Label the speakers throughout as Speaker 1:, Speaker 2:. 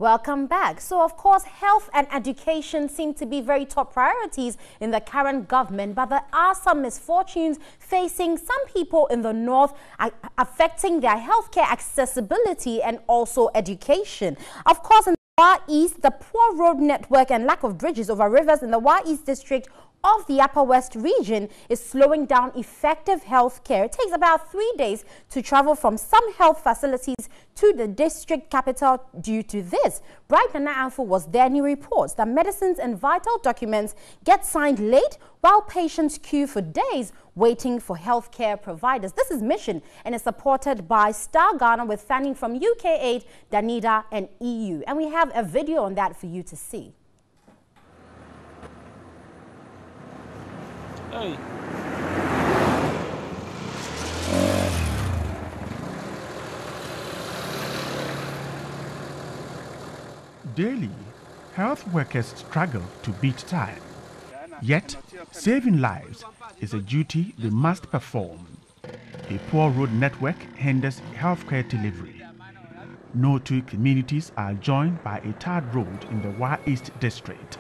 Speaker 1: Welcome back. So, of course, health and education seem to be very top priorities in the current government, but there are some misfortunes facing some people in the north, affecting their healthcare accessibility and also education. Of course, in the Wa East, the poor road network and lack of bridges over rivers in the Wa East district of the Upper West region is slowing down effective health care. It takes about 3 days to travel from some health facilities to the district capital due to this. Bright Nana Anfu was there and he reports that medicines and vital documents get signed late while patients queue for days waiting for healthcare providers. This is Mission and is supported by Star Ghana with funding from UK8, Danida and EU. And we have a video on that for you to see.
Speaker 2: Hey.
Speaker 3: Daily, health workers struggle to beat time. Yet, saving lives is a duty they must perform. A poor road network hinders healthcare delivery. No two communities are joined by a tarred road in the Wa East district.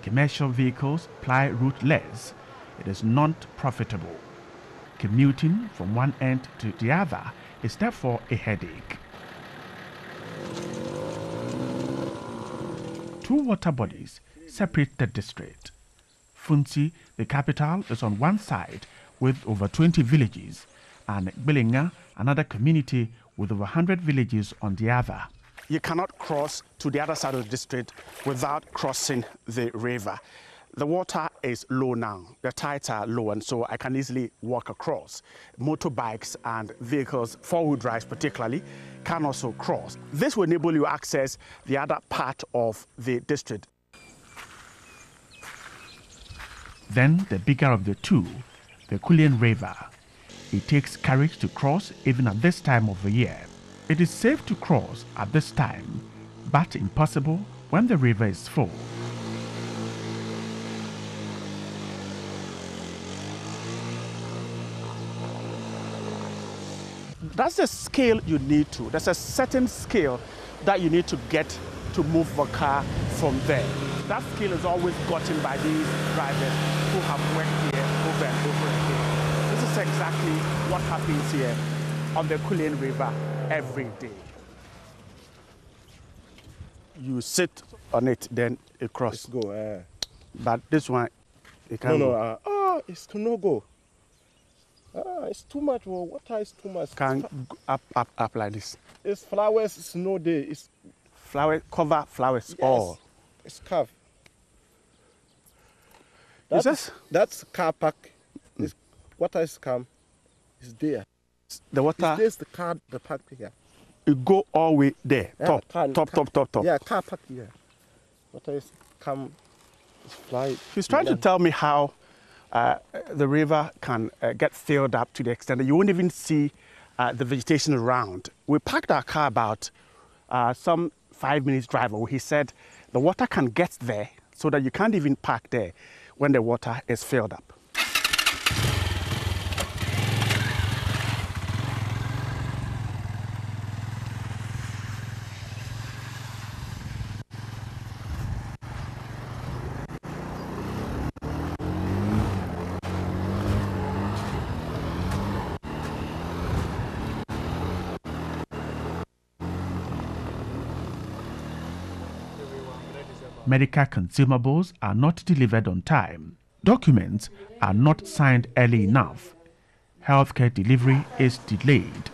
Speaker 3: Commercial vehicles ply route less. It is not profitable. Commuting from one end to the other is therefore a headache. Two water bodies separate the district. Funsi, the capital, is on one side with over 20 villages, and Bilinga, another community with over 100 villages, on the other.
Speaker 4: You cannot cross to the other side of the district without crossing the river. The water is low now, the tides are low, and so I can easily walk across. Motorbikes and vehicles, four-wheel drives particularly, can also cross. This will enable you to access the other part of the district.
Speaker 3: Then the bigger of the two, the Kulien River. It takes courage to cross even at this time of the year. It is safe to cross at this time, but impossible when the river is full.
Speaker 4: That's the scale you need to. There's a certain scale that you need to get to move the car from there. That scale is always gotten by these drivers who have worked here over and over again. This is exactly what happens here on the Kulien River every day. You sit on it, then it crosses.
Speaker 5: Go.
Speaker 4: But this one, it can't go.
Speaker 5: It's no go. It's too much. Water is too much.
Speaker 4: Can't go up like this.
Speaker 5: It's flowers. It's no day. It's
Speaker 4: flower cover flowers.
Speaker 5: Yes,
Speaker 4: all.
Speaker 5: It's carved. That's car park. Water is calm. It's there.
Speaker 4: The water.
Speaker 5: There's the car, the park here.
Speaker 4: It go all the way there.
Speaker 5: Yeah,
Speaker 4: top.
Speaker 5: Yeah, car park here. Water is calm. It's fly.
Speaker 4: He's trying to tell me how the river can get filled up to the extent that you won't even see the vegetation around. We parked our car about some 5 minutes drive away. He said the water can get there so that you can't even park there when the water is filled up.
Speaker 3: Medical consumables are not delivered on time. Documents are not signed early enough. Healthcare delivery is delayed.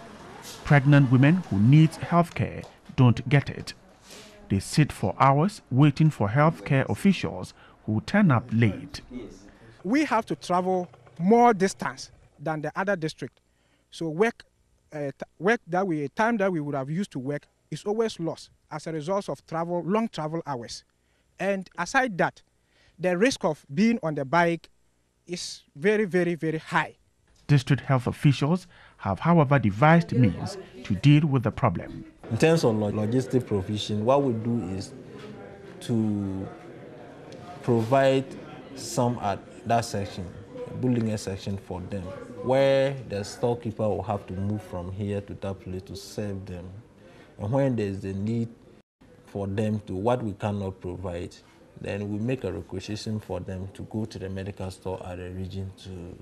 Speaker 3: Pregnant women who need healthcare don't get it. They sit for hours waiting for healthcare officials who turn up late.
Speaker 6: We have to travel more distance than the other district. So time that we would have used to work is always lost as a result of long travel hours. And aside that, the risk of being on the bike is very, very, very high.
Speaker 3: District health officials have, however, devised means to deal with the problem.
Speaker 7: In terms of logistic provision, what we do is to provide some at that section bullying a section for them, where the storekeeper will have to move from here to that place to serve them. And when there's the need for them to what we cannot provide, then we make a requisition for them to go to the medical store at the region to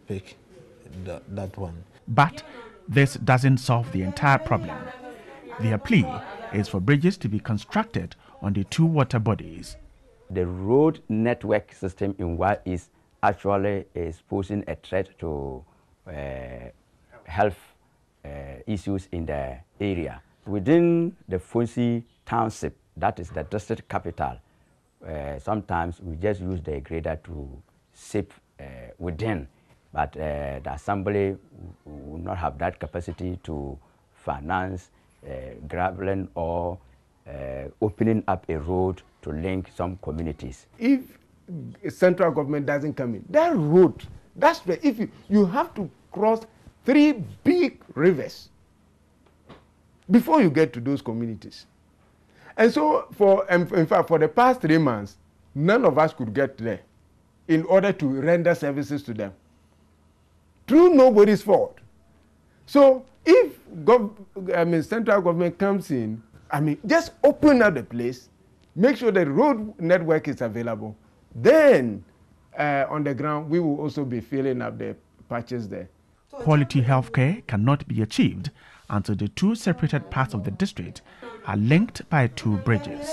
Speaker 7: pick that one.
Speaker 3: But this doesn't solve the entire problem. Their plea is for bridges to be constructed on the two water bodies.
Speaker 2: The road network system in Wa East actually is posing a threat to health issues in the area. Within the Fonsi township, that is the district capital, sometimes we just use the grader to sip within, but the assembly will not have that capacity to finance graveling or opening up a road to link some communities.
Speaker 8: If central government doesn't come in, that road, that's where if you have to cross 3 big rivers before you get to those communities. And so in fact, for the past 3 months, none of us could get there in order to render services to them. Through nobody's fault. So if central government comes in, just open up the place, make sure the road network is available. Then on the ground, we will also be filling up the patches there.
Speaker 3: Quality healthcare cannot be achieved until the two separated parts of the district are linked by 2 bridges.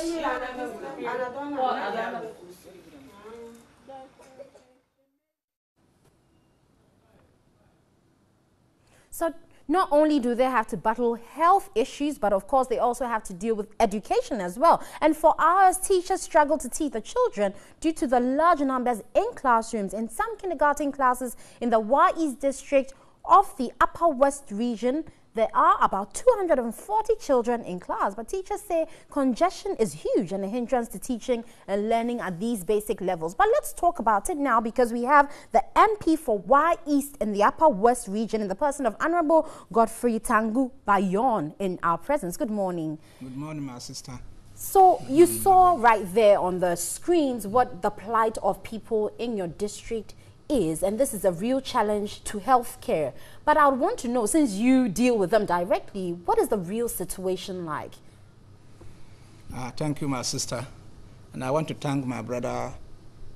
Speaker 1: So not only do they have to battle health issues, but of course they also have to deal with education as well. And for hours, teachers struggle to teach the children due to the large numbers in classrooms. In some kindergarten classes in the Wa East district of the Upper West region, there are about 240 children in class, but teachers say congestion is huge and a hindrance to teaching and learning at these basic levels. But let's talk about it now, because we have the MP for Wa East in the Upper West region in the person of Honorable Godfrey Tangu Bayon in our presence. Good morning.
Speaker 6: Good morning, my sister.
Speaker 1: So you saw right there on the screens what the plight of people in your district is, and this is a real challenge to healthcare. But I would want to know, since you deal with them directly, what is the real situation like?
Speaker 6: Thank you, my sister. And I want to thank my brother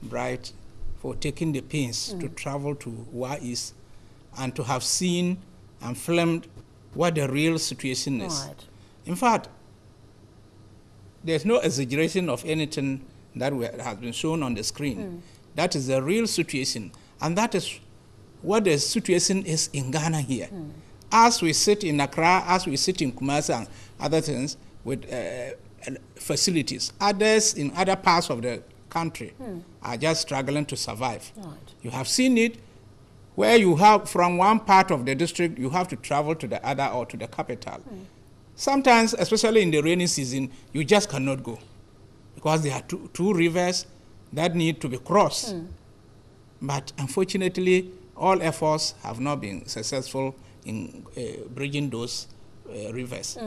Speaker 6: Bright for taking the pains to travel to Wa East and to have seen and filmed what the real situation is.
Speaker 1: Right.
Speaker 6: In fact, there's no exaggeration of anything that has been shown on the screen. That is the real situation. And that is what the situation is in Ghana here. As we sit in Accra, as we sit in Kumasi and other things with facilities, others in other parts of the country are just struggling to survive.
Speaker 1: Right.
Speaker 6: You have seen it where you have from one part of the district, you have to travel to the other or to the capital. Sometimes, especially in the rainy season, you just cannot go because there are two rivers that need to be crossed. But unfortunately, all efforts have not been successful in bridging those rivers.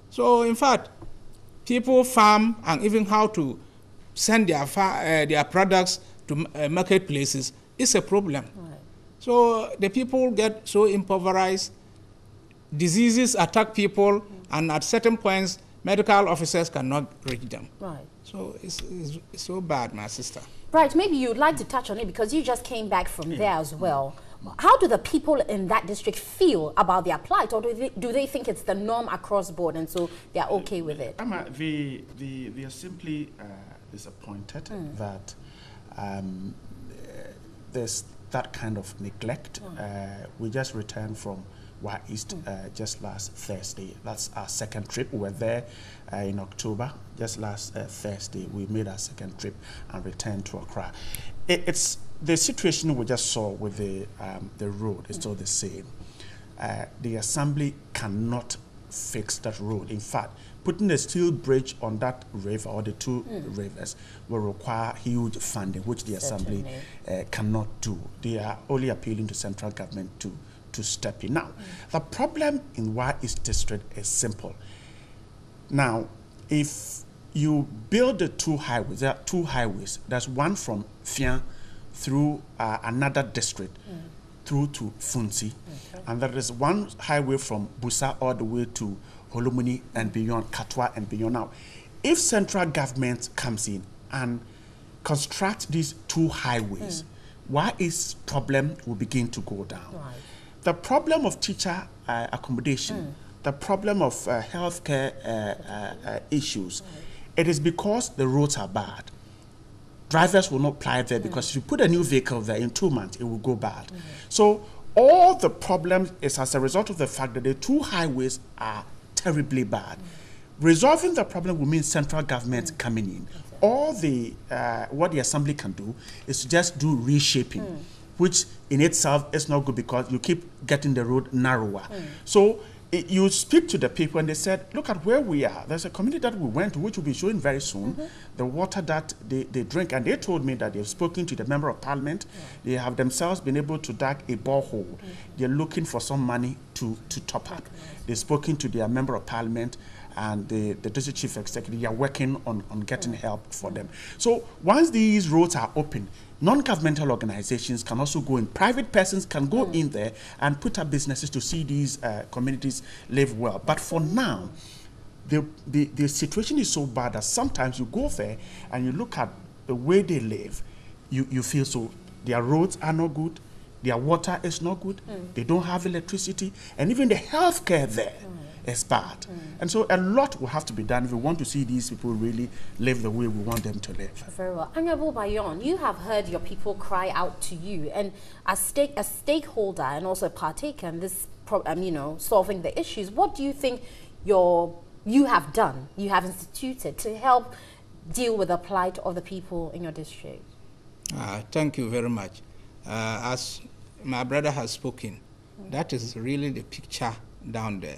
Speaker 6: So in fact, people farm and even how to send their products to marketplaces is a problem.
Speaker 1: Right.
Speaker 6: So the people get so impoverished, diseases attack people, and at certain points, medical officers cannot reach them.
Speaker 1: Right.
Speaker 6: So it's so bad, my sister.
Speaker 1: Right, maybe you'd like to touch on it because you just came back from there as well. How do the people in that district feel about their plight, or do they think it's the norm across board and so they're okay with it?
Speaker 4: They are simply disappointed that there's that kind of neglect. We just returned from Wa East just last Thursday. That's our second trip. We were there in October. Just last Thursday, we made our second trip and returned to Accra. It's the situation we just saw with the road is still the same. The assembly cannot fix that road. In fact, putting a steel bridge on that river or the 2 rivers will require huge funding, which the assembly cannot do. They are only appealing to central government to step in. Now, the problem in Wa East district is simple. Now, if you build the 2 highways, there are 2 highways. There's one from Fian through another district, through to Funsi. Okay. And there is one highway from Busa all the way to Holomuni and beyond, Katwa and beyond. Now, if central government comes in and construct these two highways, YA's problem will begin to go down. Right. The problem of teacher accommodation, the problem of healthcare issues, it is because the roads are bad. Drivers will not ply there because if you put a new vehicle there in 2 months, it will go bad. So all the problems is as a result of the fact that the two highways are terribly bad. Resolving the problem will mean central government coming in. All the what the assembly can do is to just do reshaping, which in itself is not good because you keep getting the road narrower. So you speak to the people and they said, look at where we are. There's a community that we went to, which will be showing very soon, the water that they drink. And they told me that they've spoken to the member of parliament. They have themselves been able to dig a borehole. They're looking for some money to top up. They've spoken to their member of parliament and the district chief executive. They are working on getting help for them. So once these roads are open, non-governmental organizations can also go in. Private persons can go in there and put up businesses to see these communities live well. But for now, the situation is so bad that sometimes you go there and you look at the way they live, you feel so. Their roads are not good. Their water is not good. They don't have electricity. And even the healthcare there is bad. And so a lot will have to be done if we want to see these people really live the way we want them to live.
Speaker 1: Very well. Honorable Bayon, you have heard your people cry out to you, and as a stakeholder and also a partaker in this, solving the issues, what do you think you have done, you have instituted to help deal with the plight of the people in your district?
Speaker 6: Thank you very much. As my brother has spoken, that is really the picture down there.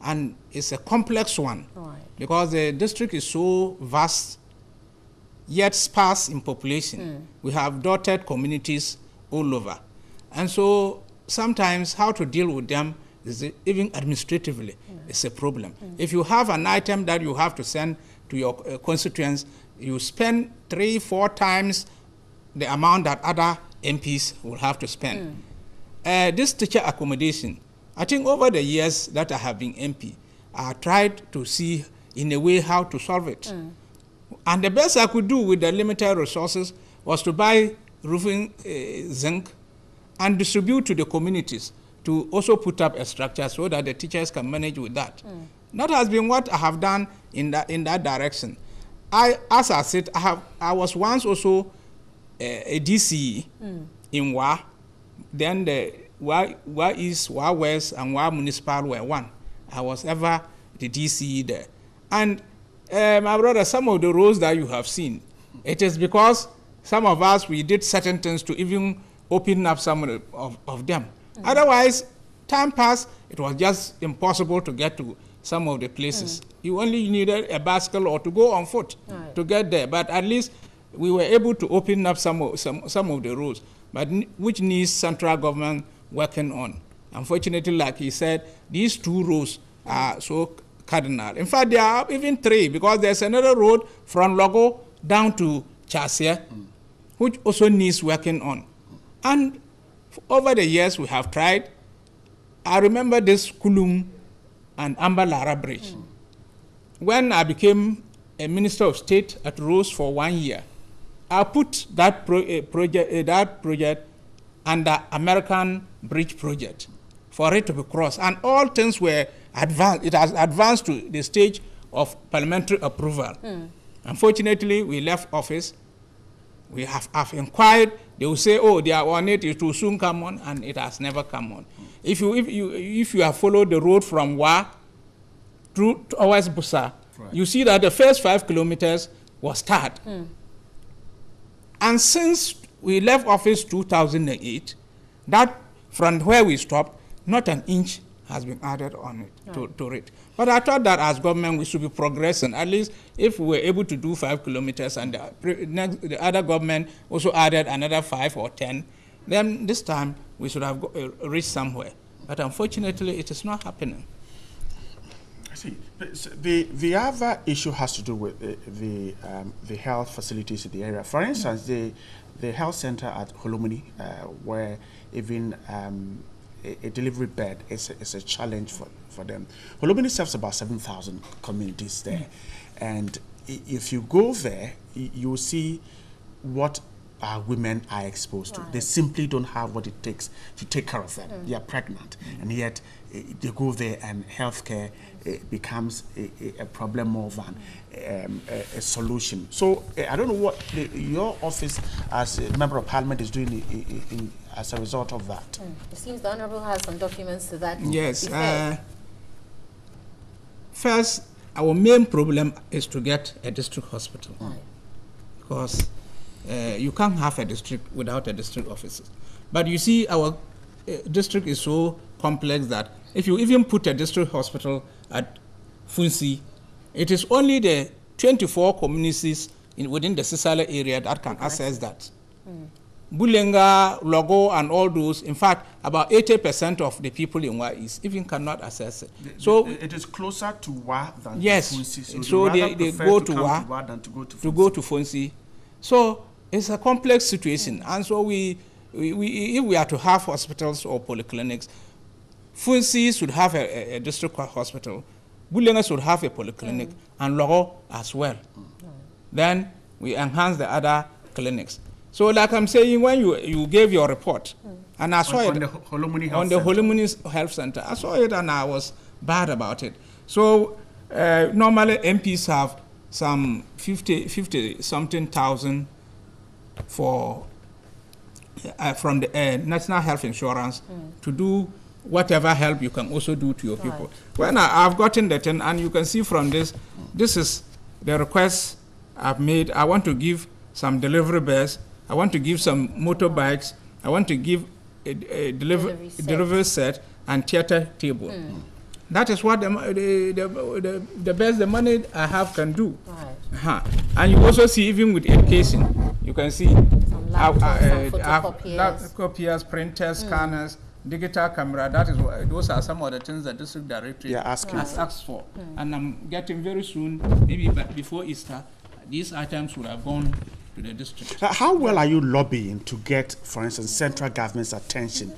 Speaker 6: And it's a complex one, because the district is so vast, yet sparse in population. We have dotted communities all over. And so sometimes how to deal with them is even administratively, it's a problem. If you have an item that you have to send to your constituents, you spend 3-4 times the amount that other MPs will have to spend. This teacher accommodation, I think over the years that I have been MP, I tried to see in a way how to solve it. And the best I could do with the limited resources was to buy roofing zinc and distribute to the communities to also put up a structure so that the teachers can manage with that. That has been what I have done in that direction. As I said, I was once also a DCE in WA. Then the WA East, WA West, and WA Municipal were one. I was ever the DCE there. And my brother, some of the roads that you have seen, it is because some of us, we did certain things to even open up some of them. Otherwise, time passed, it was just impossible to get to some of the places. You only needed a bicycle or to go on foot to get there. But at least we were able to open up some of the roads, but which needs central government working on. Unfortunately, like he said, these 2 roads are so cardinal. In fact, there are even 3, because there's another road from Logo down to Chasia, which also needs working on. And over the years, we have tried. I remember this Kulum and Ambalara Bridge. When I became a Minister of State at Rose for 1 year, I put that project under American Bridge Project for it to be crossed. And all things were advanced. It has advanced to the stage of parliamentary approval. Unfortunately, we left office. We have inquired. They will say, oh, they are on it. It will soon come on, and it has never come on. If you have followed the road from Wa through towards Busa, you see that the first 5 kilometers was tarred. And since we left office 2008, that from where we stopped, not an inch has been added on it to it. But I thought that as government we should be progressing. At least if we were able to do 5 kilometers and the other government also added another 5 or 10, then this time we should have reached somewhere. But unfortunately, it is not happening.
Speaker 4: I see. The other issue has to do with the health facilities in the area. For instance, the health center at Holomini, where even a delivery bed is a challenge for them. Holomini serves about 7,000 communities there, and if you go there, you will see what women are exposed to. They simply don't have what it takes to take care of them. They are pregnant, and yet they go there and healthcare becomes a problem more than a solution. So I don't know what your office as a member of parliament is doing as a result of that.
Speaker 1: It seems the Honourable has some documents to that.
Speaker 6: Yes. First, our main problem is to get a district hospital, because you can't have a district without a district officer. But you see, our district is so complex that if you even put a district hospital at Funsi, it is only the 24 communities within the Sisala area that can access that. Bulenga, Logo, and all those, in fact, about 80% of the people in Wa East even cannot access it. So
Speaker 4: it is closer to Wa than
Speaker 6: yes,
Speaker 4: to Funsi.
Speaker 6: So they go to Wa
Speaker 4: than to
Speaker 6: go to Funsi. So it's a complex situation, and so if we are to have hospitals or polyclinics, Funsi should have a district hospital, Bulenga should have a polyclinic, and Logo as well. Then we enhance the other clinics. So like I'm saying, when you gave your report, and I saw it
Speaker 4: on the Holomini
Speaker 6: Health Center, I saw it and I was bad about it. So normally MPs have some 50-something thousand for from the National Health Insurance to do whatever help you can also do to your people. When I've gotten that, and you can see from this, this is the request I've made. I want to give some delivery bears. I want to give some motorbikes. I want to give a delivery set and theater table. That is what the best the money I have can do. And you also see, even with education, you can see photocopiers, printers, scanners, digital camera. That is those are some of the things that the district directorate has asked for. And I'm getting very soon, maybe before Easter, these items would have gone to the district.
Speaker 4: How well are you lobbying to get, for instance, central government's attention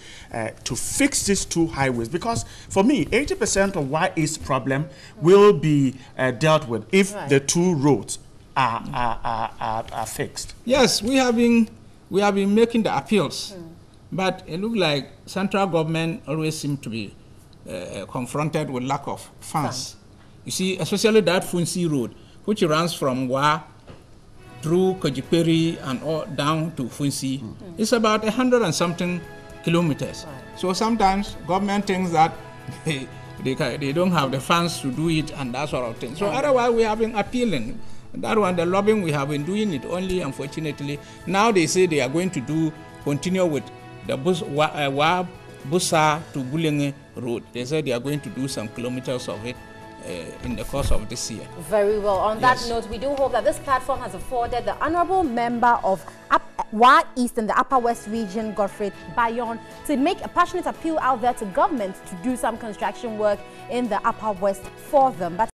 Speaker 4: to fix these two highways? Because for me, 80% of Wa East problem will be dealt with if the two roads are fixed.
Speaker 6: Yes, we have been making the appeals, but it looks like central government always seem to be confronted with lack of funds. You see, especially that Funsi road, which runs from Wa through Kojiperi and all down to Funsi, it's about 100 and something kilometers. So sometimes government thinks that they don't have the funds to do it and that sort of thing. So otherwise we have been appealing. That one, the lobbying, we have been doing it only, unfortunately. Now they say they are going to continue with the Wa Busa to Bulenge road. They said they are going to do some kilometers of it in the course of this year.
Speaker 1: Very well. On that note, we do hope that this platform has afforded the honourable member of Wa East in the Upper West region, Godfrey Bayon, to make a passionate appeal out there to government to do some construction work in the Upper West for them. But